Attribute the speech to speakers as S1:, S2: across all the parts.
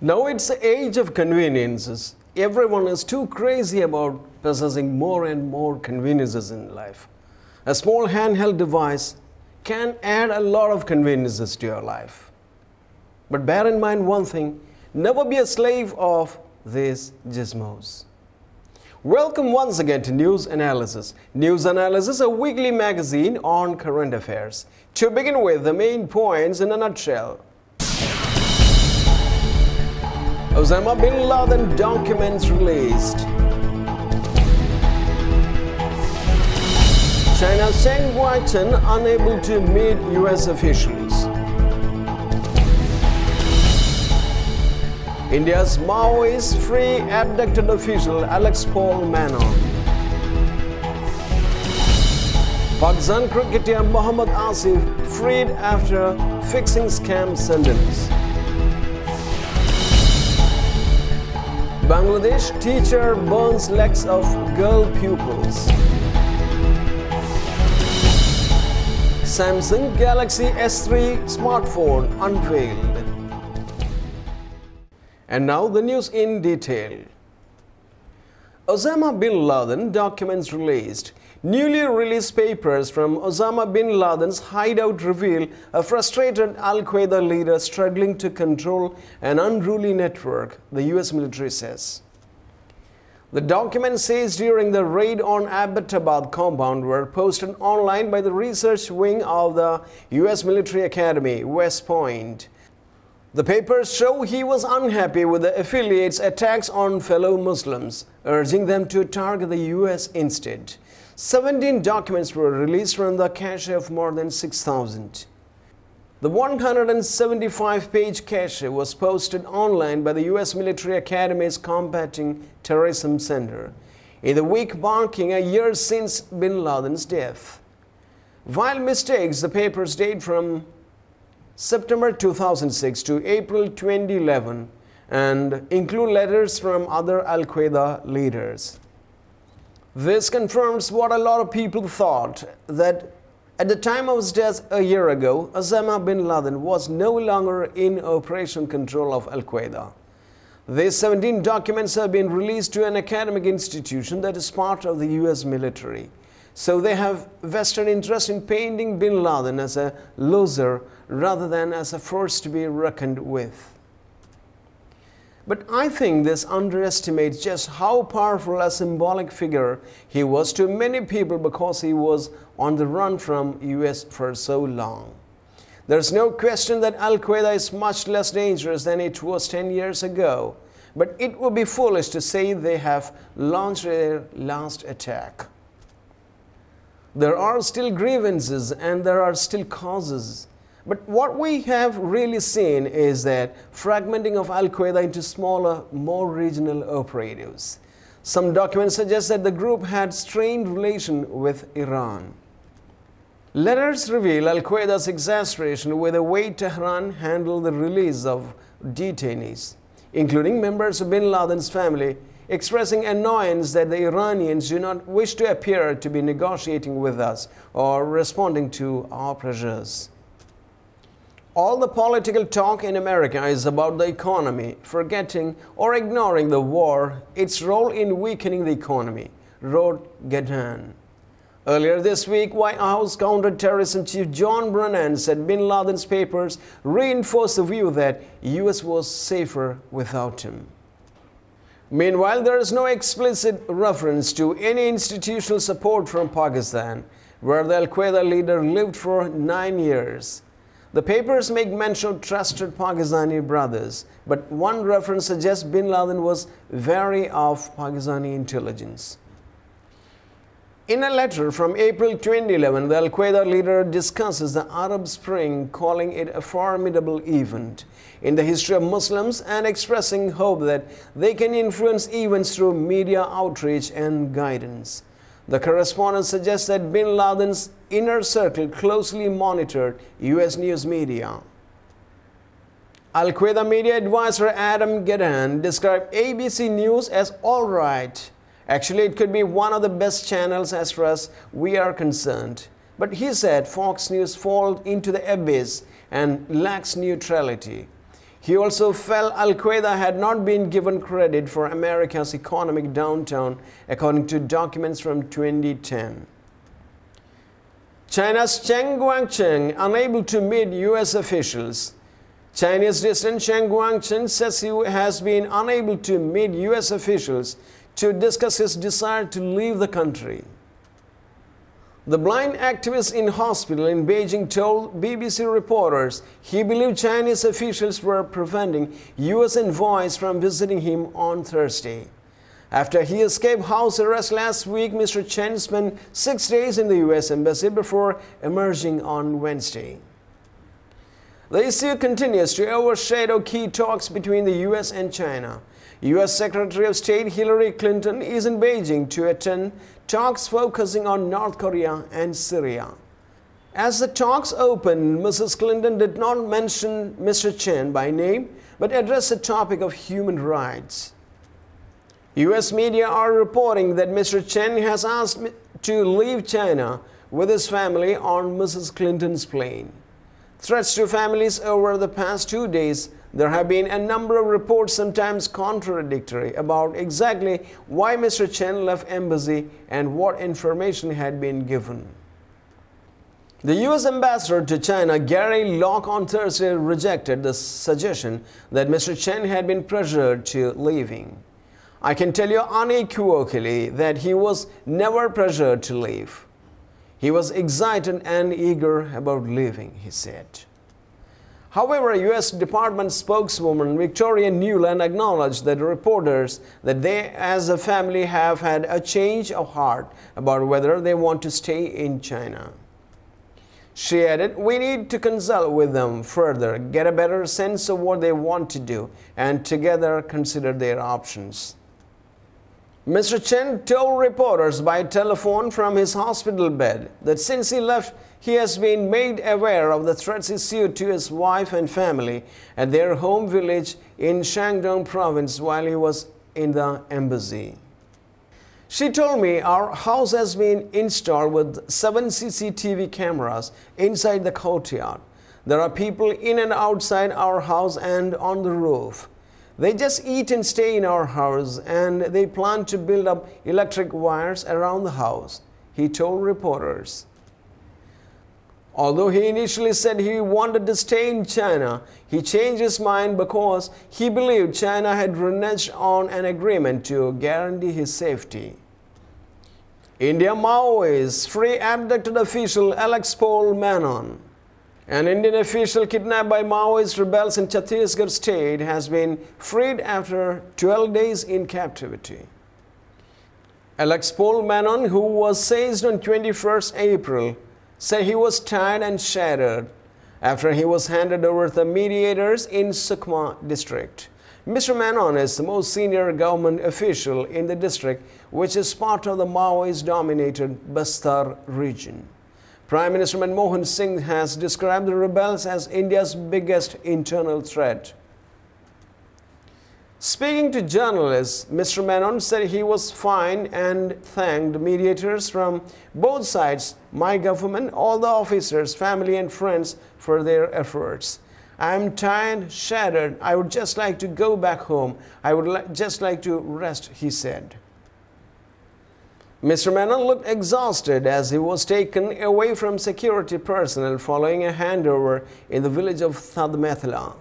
S1: Now it's the age of conveniences. Everyone is too crazy about possessing more and more conveniences in life. A small handheld device can add a lot of conveniences to your life. But bear in mind one thing, never be a slave of these gizmos. Welcome once again to News Analysis. News Analysis, a weekly magazine on current affairs. To begin with, the main points in a nutshell. Osama Bin Laden documents released. China's Chen Guangcheng unable to meet US officials. India's Maoists free abducted official Alex Paul Menon. Pakistan cricketer Mohammad Asif freed after fixing scam sentence. Bangladesh teacher burns legs of girl pupils. Samsung Galaxy S3 smartphone unveiled. And now the news in detail. Osama Bin Laden documents released. Newly released papers from Osama Bin Laden's hideout reveal a frustrated Al-Qaeda leader struggling to control an unruly network, the US military says. The document says during the raid on Abbottabad compound were posted online by the research wing of the US military academy, West Point. The papers show he was unhappy with the affiliates' attacks on fellow Muslims, urging them to target the US instead. 17 documents were released from the cache of more than 6,000. The 175-page cache was posted online by the US Military Academy's Combating Terrorism Center in the week marking a year since Bin Laden's death. While mistakes, the papers date from September 2006 to April 2011 and include letters from other Al-Qaeda leaders. This confirms what a lot of people thought, that at the time of his death a year ago, Osama Bin Laden was no longer in operational control of Al-Qaeda. These 17 documents have been released to an academic institution that is part of the US military. So they have vested interest in painting Bin Laden as a loser rather than as a force to be reckoned with. But I think this underestimates just how powerful a symbolic figure he was to many people because he was on the run from US for so long. There's no question that Al-Qaeda is much less dangerous than it was 10 years ago, but it would be foolish to say they have launched their last attack. There are still grievances and there are still causes. But what we have really seen is that fragmenting of Al-Qaeda into smaller, more regional operatives. Some documents suggest that the group had strained relation with Iran. Letters reveal Al-Qaeda's exasperation with the way Tehran handled the release of detainees, including members of Bin Laden's family, expressing annoyance that the Iranians do not wish to appear to be negotiating with us or responding to our pressures. All the political talk in America is about the economy, forgetting or ignoring the war, its role in weakening the economy, wrote Gadan. Earlier this week, White House counterterrorism chief John Brennan said Bin Laden's papers reinforced the view that US was safer without him. Meanwhile, there is no explicit reference to any institutional support from Pakistan, where the Al-Qaeda leader lived for 9 years. The papers make mention of trusted Pakistani brothers, but one reference suggests Bin Laden was wary of Pakistani intelligence. In a letter from April 2011, the Al-Qaeda leader discusses the Arab Spring, calling it a formidable event in the history of Muslims and expressing hope that they can influence events through media outreach and guidance. The correspondent suggests that Bin Laden's inner circle closely monitored US news media. Al-Qaeda media advisor Adam Gadan described ABC News as all right. Actually, it could be one of the best channels as far as we are concerned. But he said Fox News falls into the abyss and lacks neutrality. He also felt Al-Qaeda had not been given credit for America's economic downturn, according to documents from 2010. China's Chen Guangcheng unable to meet U.S. officials. Chinese dissident Chen Guangcheng says he has been unable to meet U.S. officials to discuss his desire to leave the country. The blind activist in hospital in Beijing told BBC reporters he believed Chinese officials were preventing U.S. envoys from visiting him on Thursday. After he escaped house arrest last week, Mr. Chen spent 6 days in the U.S. Embassy before emerging on Wednesday. The issue continues to overshadow key talks between the U.S. and China. U.S. Secretary of State Hillary Clinton is in Beijing to attend talks focusing on North Korea and Syria. As the talks opened, Mrs. Clinton did not mention Mr. Chen by name, but addressed the topic of human rights. U.S. media are reporting that Mr. Chen has asked to leave China with his family on Mrs. Clinton's plane. Threats to families over the past 2 days. There have been a number of reports, sometimes contradictory, about exactly why Mr. Chen left embassy and what information had been given. The U.S. ambassador to China, Gary Locke, on Thursday rejected the suggestion that Mr. Chen had been pressured to leaving. I can tell you unequivocally that he was never pressured to leave. He was excited and eager about leaving, he said. However, U.S. Department spokeswoman Victoria Nuland acknowledged that reporters that they as a family have had a change of heart about whether they want to stay in China. She added, "We need to consult with them further, get a better sense of what they want to do, and together consider their options." Mr. Chen told reporters by telephone from his hospital bed that since he left, he has been made aware of the threats issued to his wife and family at their home village in Shandong province while he was in the embassy. She told me our house has been installed with 7 CCTV cameras inside the courtyard. There are people in and outside our house and on the roof. They just eat and stay in our house, and they plan to build up electric wires around the house, he told reporters. Although he initially said he wanted to stay in China, he changed his mind because he believed China had reneged on an agreement to guarantee his safety. India Maoists free abducted official Alex Paul Menon. An Indian official kidnapped by Maoist rebels in Chhattisgarh state has been freed after 12 days in captivity. Alex Paul Menon, who was seized on 21st April, said he was tired and shattered after he was handed over to the mediators in Sukma district. Mr. Menon is the most senior government official in the district, which is part of the Maoist-dominated Bastar region. Prime Minister Manmohan Singh has described the rebels as India's biggest internal threat. Speaking to journalists, Mr. Menon said he was fine and thanked mediators from both sides, my government, all the officers, family and friends for their efforts. I am tired, shattered. I would just like to go back home. I would just like to rest, he said. Mr. Menon looked exhausted as he was taken away from security personnel following a handover in the village of Thadmethla.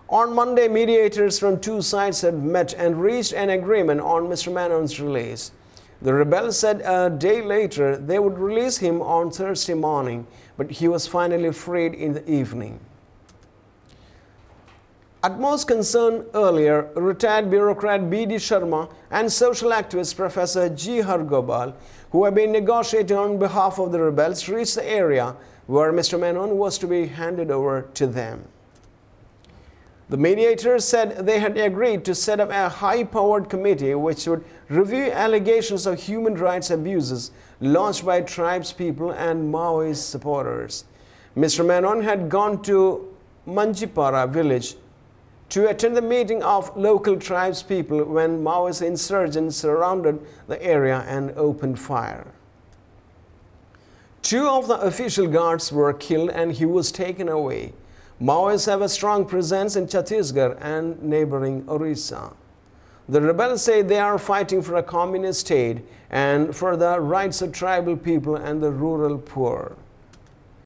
S1: On Monday, mediators from 2 sides had met and reached an agreement on Mr. Menon's release. The rebels said a day later they would release him on Thursday morning, but he was finally freed in the evening. Utmost concern earlier, retired bureaucrat B.D. Sharma and social activist Professor G. Hargobal, who have been negotiating on behalf of the rebels, reached the area where Mr. Menon was to be handed over to them. The mediators said they had agreed to set up a high-powered committee which would review allegations of human rights abuses launched by tribespeople and Maoist supporters. Mr. Menon had gone to Manjipara village to attend the meeting of local tribespeople when Maoist insurgents surrounded the area and opened fire. 2 of the official guards were killed and he was taken away. Maoists have a strong presence in Chhattisgarh and neighboring Orissa. The rebels say they are fighting for a communist state and for the rights of tribal people and the rural poor.